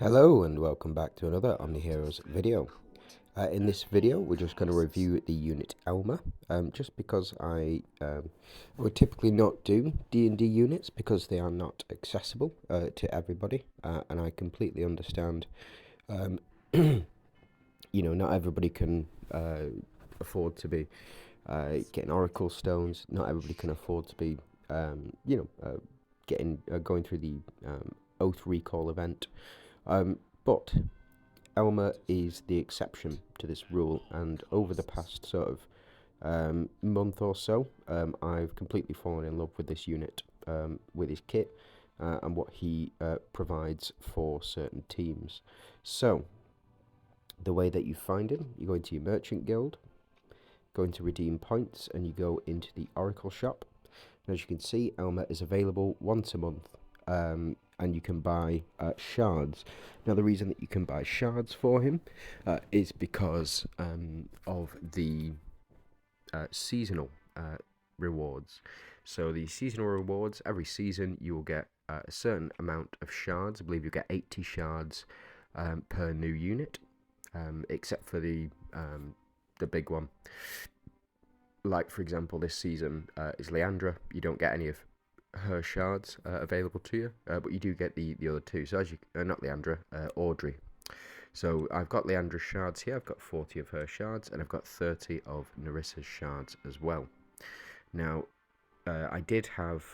Hello and welcome back to another OmniHeroes video. In this video we're just going to review the unit Elma, just because I would typically not do D&D units because they are not accessible to everybody, and I completely understand, not everybody can afford to be getting Oracle Stones, not everybody can afford to be, going through the Oath Recall event. But Elmer is the exception to this rule, and over the past sort of month or so, I've completely fallen in love with this unit, with his kit, and what he provides for certain teams. So, the way that you find him, you go into your merchant guild, go into redeem points, and you go into the Oracle shop. And as you can see, Elmer is available once a month. And you can buy shards. Now, the reason that you can buy shards for him is because of the seasonal rewards. So the seasonal rewards, every season you will get a certain amount of shards. I believe you get 80 shards per new unit, except for the big one. Like, for example, this season is Leandra. You don't get any of her shards available to you, but you do get the other two. So as you not Leandra, Audrey. So I've got Leandra's shards here. I've got 40 of her shards, and I've got 30 of Nerissa's shards as well. Now, I did have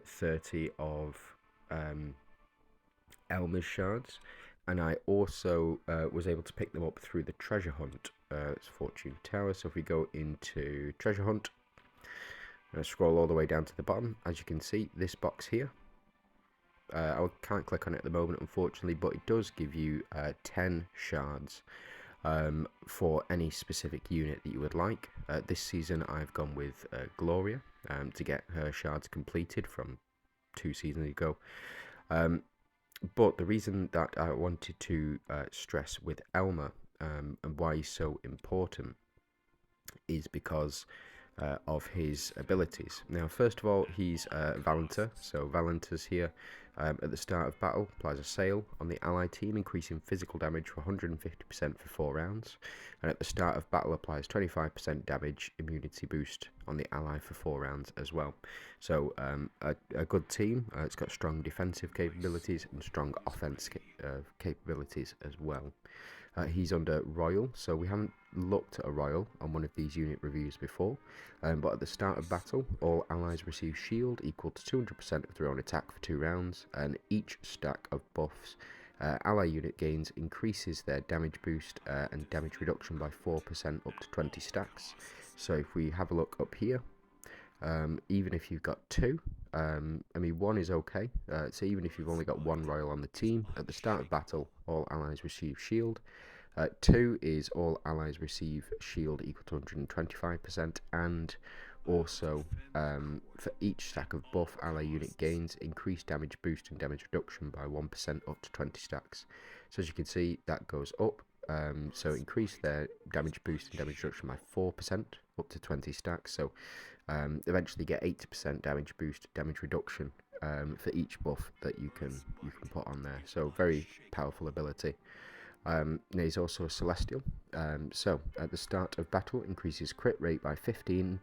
30 of Elmer's shards, and I also was able to pick them up through the treasure hunt. It's Fortune Tower. So if we go into treasure hunt, scroll all the way down to the bottom, as you can see, this box here. I can't click on it at the moment, unfortunately, but it does give you 10 shards for any specific unit that you would like. This season I've gone with Gloria to get her shards completed from 2 seasons ago. But the reason that I wanted to stress with Elmer and why he's so important is because of his abilities. Now, first of all, he's Valenter. So Valenter's here at the start of battle, applies a sail on the ally team, increasing physical damage for 150% for 4 rounds. And at the start of battle, applies 25% damage immunity boost on the ally for 4 rounds as well. So a good team. It's got strong defensive capabilities and strong offense capabilities as well. He's under Royal, so we haven't looked at a Royal on one of these unit reviews before, but at the start of battle, all allies receive shield equal to 200% of their own attack for 2 rounds, and each stack of buffs ally unit gains increases their damage boost and damage reduction by 4% up to 20 stacks. So if we have a look up here, even if you've got 2, I mean 1 is okay, so even if you've only got 1 Royal on the team, at the start of battle all allies receive shield. 2 is all allies receive shield equal to 125%, and also for each stack of buff ally unit gains increased damage boost and damage reduction by 1% up to 20 stacks. So as you can see, that goes up. So increase their damage boost and damage reduction by 4% up to 20 stacks. So eventually get 80% damage boost, damage reduction for each buff that you can put on there. So very powerful ability. Now he's also a Celestial. So at the start of battle, increases crit rate by 15%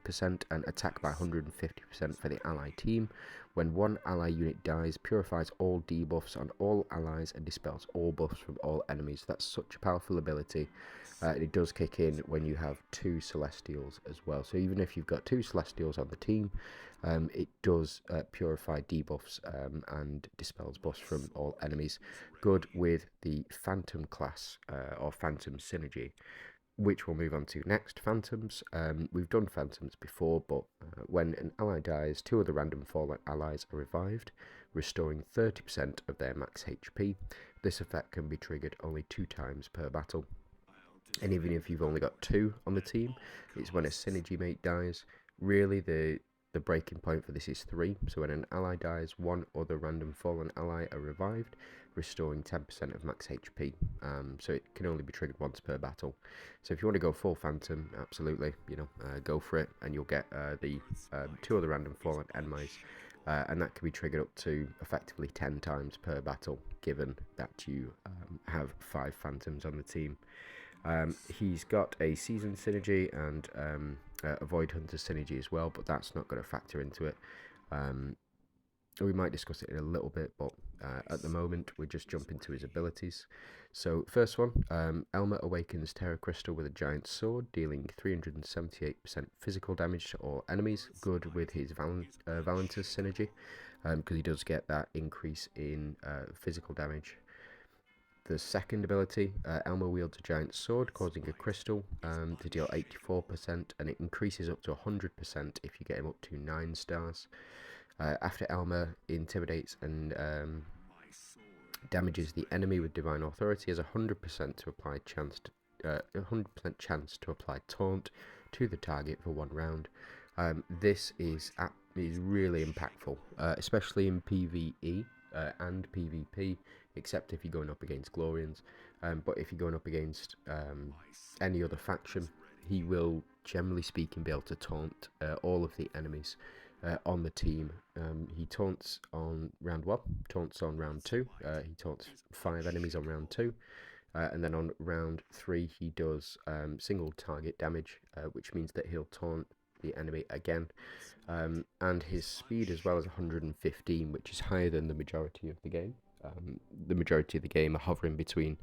and attack by 150% for the ally team. When one ally unit dies, purifies all debuffs on all allies and dispels all buffs from all enemies. That's such a powerful ability. It does kick in when you have 2 Celestials as well. So even if you've got 2 Celestials on the team, it does purify debuffs and dispels buffs from all enemies. Good with the Phantom class or Phantom synergy, which we'll move on to next. Phantoms. We've done Phantoms before, but when an ally dies, 2 of the random fallen allies are revived, restoring 30% of their max HP. This effect can be triggered only 2 times per battle. And even if you've only got 2 on the team, it's when a synergy mate dies. Really, the breaking point for this is 3. So when an ally dies, 1 other random fallen ally are revived, restoring 10% of max HP. So it can only be triggered once per battle. So if you want to go full Phantom, absolutely, go for it, and you'll get the 2 other random fallen enemies and that can be triggered up to effectively 10 times per battle, given that you have 5 phantoms on the team. He's got a season synergy and a void hunter synergy as well, but that's not going to factor into it. We might discuss it in a little bit, but at the moment we just jump into his abilities. So first one, Elmer awakens Terror Crystal with a giant sword, dealing 378% physical damage to all enemies. Good with his Valentus synergy, because he does get that increase in physical damage. The second ability, Elmer wields a giant sword, causing a crystal to deal 84%, and it increases up to 100% if you get him up to 9 stars. After Elmer intimidates and damages the enemy with divine authority, has a 100% to apply 100% chance to apply taunt to the target for 1 round. This is really impactful, especially in PvE and PvP, except if you're going up against Glorians. But if you're going up against any other faction, he will, generally speaking, be able to taunt all of the enemies on the team. He taunts on round 1, taunts on round 2, he taunts 5 enemies on round 2, and then on round 3 he does single target damage, which means that he'll taunt the enemy again, and his speed as well is 115, which is higher than the majority of the game. The majority of the game are hovering between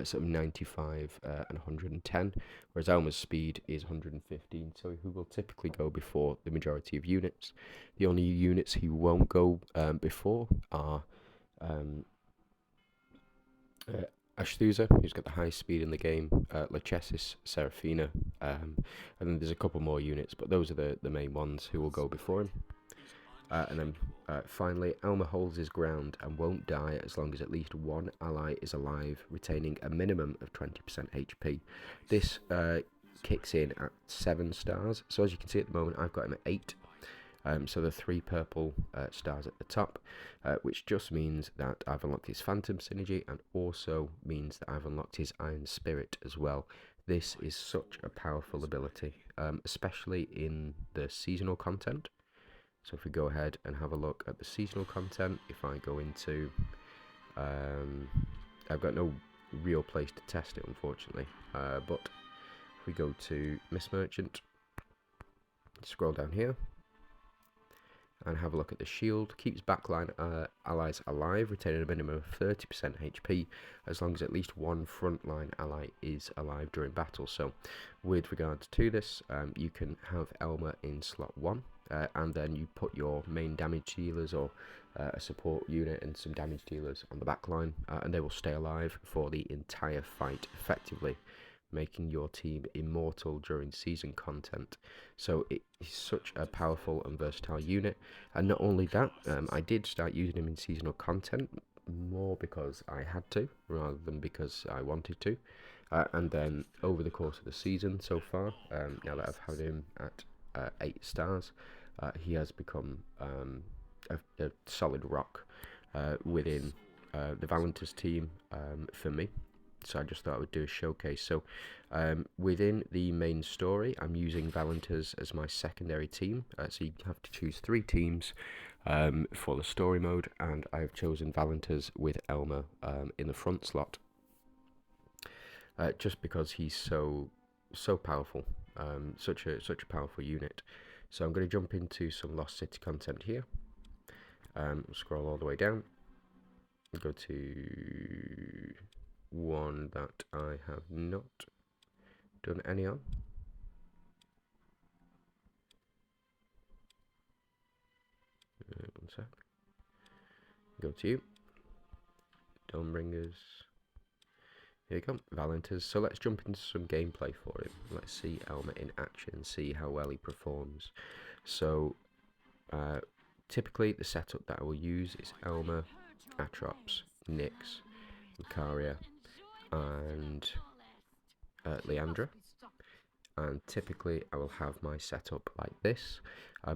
sort of 95 and 110, whereas Elmer's speed is 115, so he will typically go before the majority of units. The only units he won't go before are Ashthusa, who's got the highest speed in the game, Lachesis, Seraphina, and then there's a couple more units, but those are the main ones who will go before him. And then finally, Elmer holds his ground and won't die as long as at least 1 ally is alive, retaining a minimum of 20% HP. This kicks in at 7 stars, so as you can see at the moment I've got him at 8. So the 3 purple stars at the top, which just means that I've unlocked his Phantom synergy, and also means that I've unlocked his Iron Spirit as well. This is such a powerful ability, especially in the seasonal content. So if we go ahead and have a look at the seasonal content, if I go into, I've got no real place to test it unfortunately, but if we go to Miss Merchant, scroll down here, and have a look at the shield, keeps backline allies alive, retaining a minimum of 30% HP, as long as at least 1 frontline ally is alive during battle. So with regards to this, you can have Elmer in slot 1, and then you put your main damage dealers or a support unit and some damage dealers on the back line, and they will stay alive for the entire fight, effectively making your team immortal during season content. So it is such a powerful and versatile unit. And not only that, I did start using him in seasonal content more because I had to rather than because I wanted to, and then over the course of the season so far, now that I've had him at 8 stars, he has become a solid rock within the Valentus team for me. So I just thought I would do a showcase. So within the main story, I'm using Valentus as my secondary team. So you have to choose 3 teams for the story mode, and I've chosen Valentus with Elmer in the front slot, just because he's so powerful, such a powerful unit. So I'm going to jump into some Lost City content here. Scroll all the way down, go to one that I have not done any on. One sec. Go to you. Dawnbringers. Here you go, Valentus. So let's jump into some gameplay for him. Let's see Elmer in action, see how well he performs. So typically the setup that I will use is Elmer, Atrops, Nyx, Lucaria, and Leandra, and typically I will have my setup like this,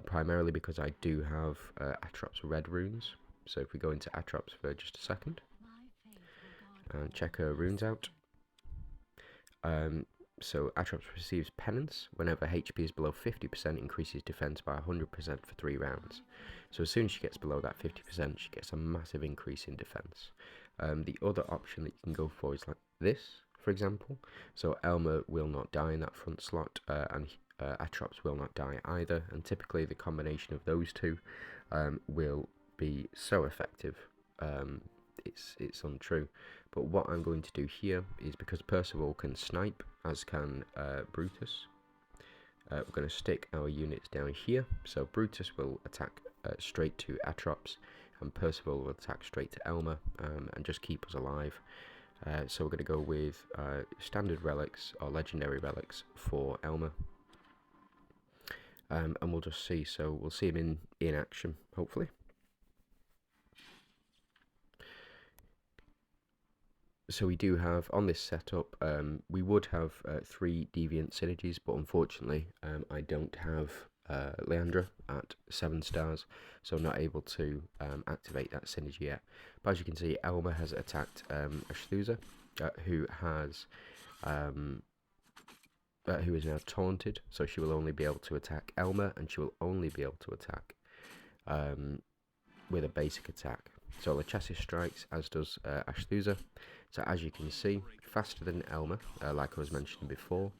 primarily because I do have Atrops red runes. So if we go into Atrops for just a second and check her runes out, So Atrops receives penance whenever HP is below 50%, increases defense by 100% for 3 rounds. So as soon as she gets below that 50%, she gets a massive increase in defense. The other option that you can go for is like this, for example. So Elmer will not die in that front slot, and Atrops will not die either. And typically the combination of those two will be so effective. It's untrue. But what I'm going to do here is, because Percival can snipe, as can Brutus, we're going to stick our units down here. So Brutus will attack straight to Atrops, and Percival will attack straight to Elma, and just keep us alive. So we're going to go with standard relics or legendary relics for Elmer. And we'll just see. So we'll see him in action, hopefully. So we do have, on this setup, we would have 3 deviant synergies, but unfortunately I don't have Leandra at 7 stars, so I'm not able to activate that synergy yet. But as you can see, Elma has attacked Ashthusa, who is now taunted, so she will only be able to attack Elma, and she will only be able to attack with a basic attack. So Lachesis strikes, as does Ashthusa. So as you can see, faster than Elmer, like I was mentioning before,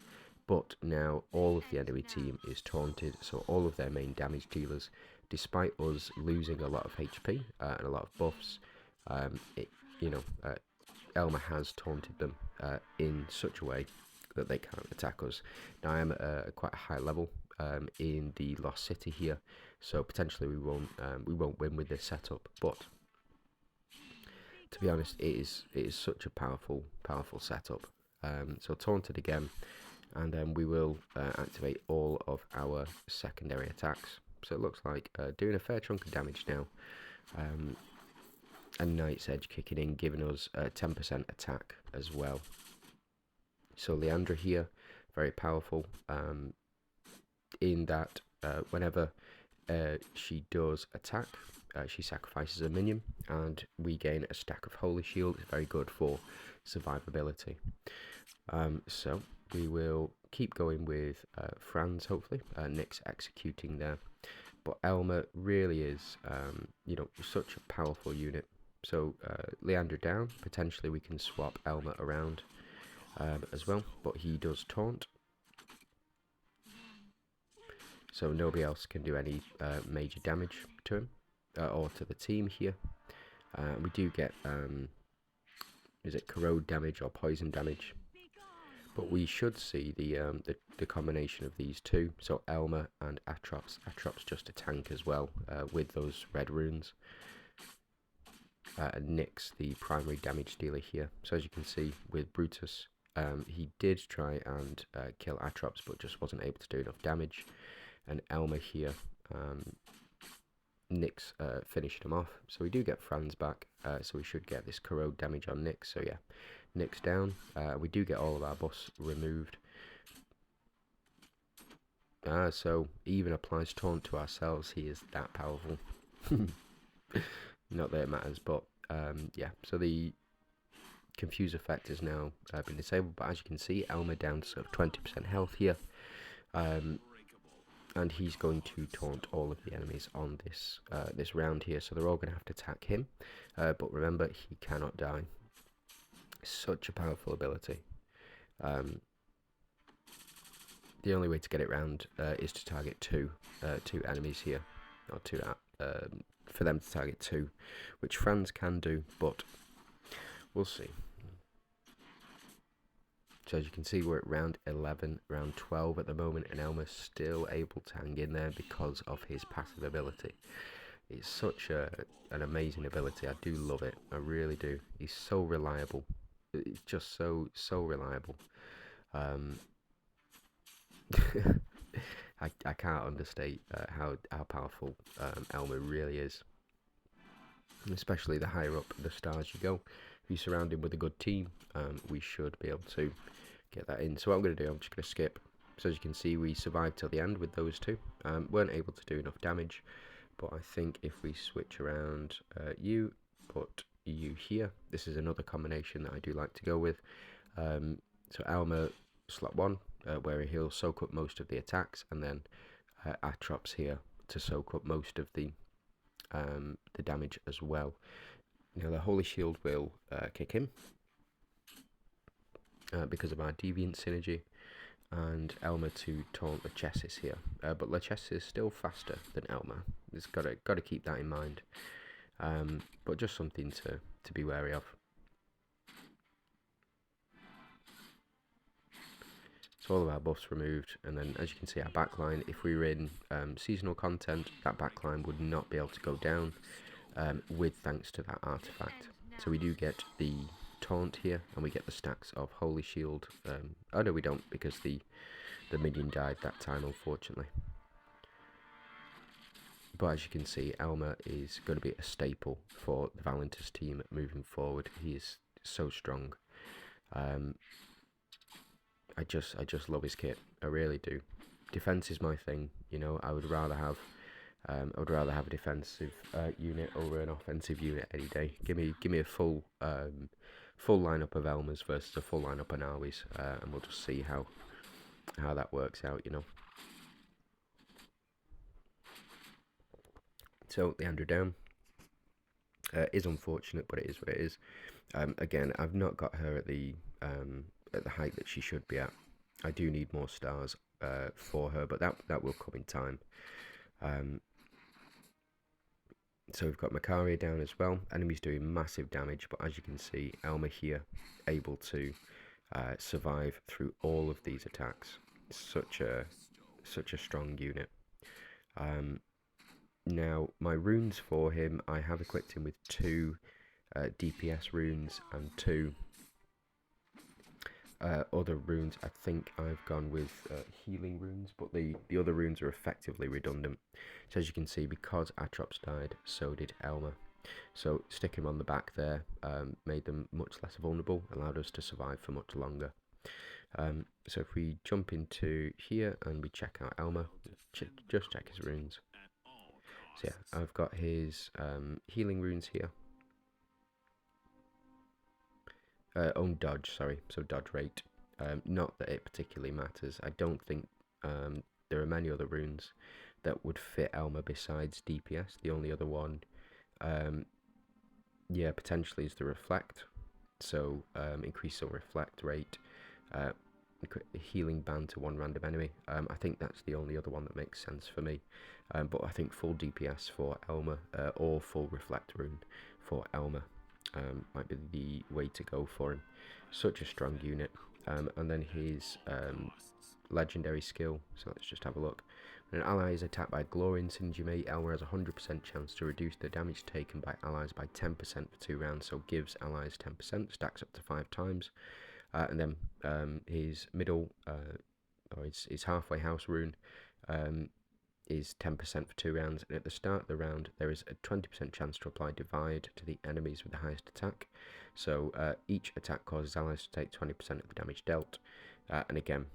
but now all of the enemy team is taunted, so all of their main damage dealers, despite us losing a lot of HP and a lot of buffs, Elmer has taunted them in such a way that they can't attack us. Now I am at quite a high level in the Lost City here, so potentially we won't win with this setup, but to be honest, it is such a powerful setup. So taunted again, and then we will activate all of our secondary attacks. So it looks like doing a fair chunk of damage now, and Knight's Edge kicking in, giving us 10% attack as well. So Leandra here, very powerful, in that whenever she does attack, she sacrifices a minion, and we gain a stack of Holy Shield. It's very good for survivability. So we will keep going with Franz, hopefully. Nick's executing there. But Elmer really is, such a powerful unit. So Leandra down. Potentially we can swap Elmer around as well, but he does taunt. So nobody else can do any major damage to him. Or to the team here. We do get is it corrode damage or poison damage, but we should see the combination of these two, so Elmer and Atrops. Atrops just a tank as well, with those red runes, and Nyx the primary damage dealer here. So as you can see with Brutus, he did try and kill Atrops, but just wasn't able to do enough damage, and Elmer here, Nyx finished him off. So we do get Franz back, so we should get this corrode damage on Nyx. So yeah, Nyx down. We do get all of our buffs removed. So he even applies taunt to ourselves. He is that powerful. Not that it matters, but yeah. So the confuse effect has now been disabled, but as you can see, Elmer down to sort of 20% health here. And he's going to taunt all of the enemies on this this round here, so they're all going to have to attack him. But remember, he cannot die. Such a powerful ability. The only way to get it round is to target two enemies here, or for them to target 2, which Franz can do, but we'll see. So as you can see, we're at round 11, round 12 at the moment, and Elmer's still able to hang in there because of his passive ability. It's such an amazing ability. I do love it. I really do. He's so reliable. It's just so reliable. I can't understate how powerful Elmer really is. Especially the higher up the stars you go. If you surround him with a good team, we should be able to get that in. So what I'm going to do, I'm just going to skip. So as you can see, we survived till the end with those two. Weren't able to do enough damage, but I think if we switch around you, put you here. This is another combination that I do like to go with. So Elmer slot 1, where he'll soak up most of the attacks, and then Atrops here to soak up most of the damage as well. Now the Holy Shield will kick in because of our Deviant synergy, and Elmer to taunt Lachesis here. But Lachesis is still faster than Elmer. It's got to keep that in mind. But just something to be wary of. So all of our buffs removed, and then as you can see, our backline, if we were in seasonal content, that backline would not be able to go down with thanks to that artifact. So we do get the taunt here, and we get the stacks of Holy Shield. Oh no, we don't, because the minion died that time, unfortunately. But as you can see, Elmer is going to be a staple for the Valentus team moving forward. He is so strong. I just love his kit. I really do. Defense is my thing. You know, I would rather have a defensive unit over an offensive unit any day. Give me a full lineup of Elmers versus a full lineup of Navis, and we'll just see how that works out. You know. So the Andrew down is unfortunate, but it is what it is. Again, I've not got her at the height that she should be at. I do need more stars for her, but that will come in time. So we've got Macaria down as well. Enemies doing massive damage, but as you can see, Elma here able to survive through all of these attacks. Such a strong unit. Now my runes for him, I have equipped him with 2 DPS runes and 2 other runes. I think I've gone with healing runes, but the other runes are effectively redundant. So as you can see, because Atrops died, so did Elmer. So sticking him on the back there made them much less vulnerable, allowed us to survive for much longer. So if we jump into here and we check out Elmer, just check his runes. So yeah, I've got his healing runes here. Dodge, sorry, so dodge rate. Not that it particularly matters. I don't think there are many other runes that would fit Elmer besides DPS. The only other one, yeah, potentially is the reflect. So increase the reflect rate, healing band to 1 random enemy. I think that's the only other one that makes sense for me. But I think full DPS for Elmer or full reflect rune for Elmer might be the way to go for him. Such a strong unit. And then his legendary skill, so let's just have a look. When an ally is attacked by Glorian Synergy mate, Elmer has a 100% chance to reduce the damage taken by allies by 10% for 2 rounds, so gives allies 10%, stacks up to 5 times. And then his middle, or his halfway house rune, is 10% for 2 rounds, and at the start of the round there is a 20% chance to apply divide to the enemies with the highest attack. So each attack causes allies to take 20% of the damage dealt, and again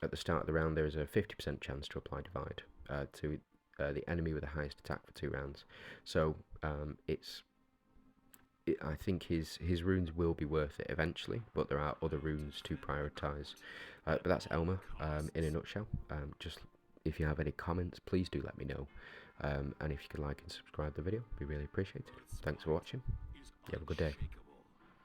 at the start of the round there is a 50% chance to apply divide to the enemy with the highest attack for 2 rounds. So I think his runes will be worth it eventually, but there are other runes to prioritise. But that's Elmer in a nutshell. Just if you have any comments, please do let me know. And if you could like and subscribe the video, we really appreciate it. Thanks for watching. You have a good day.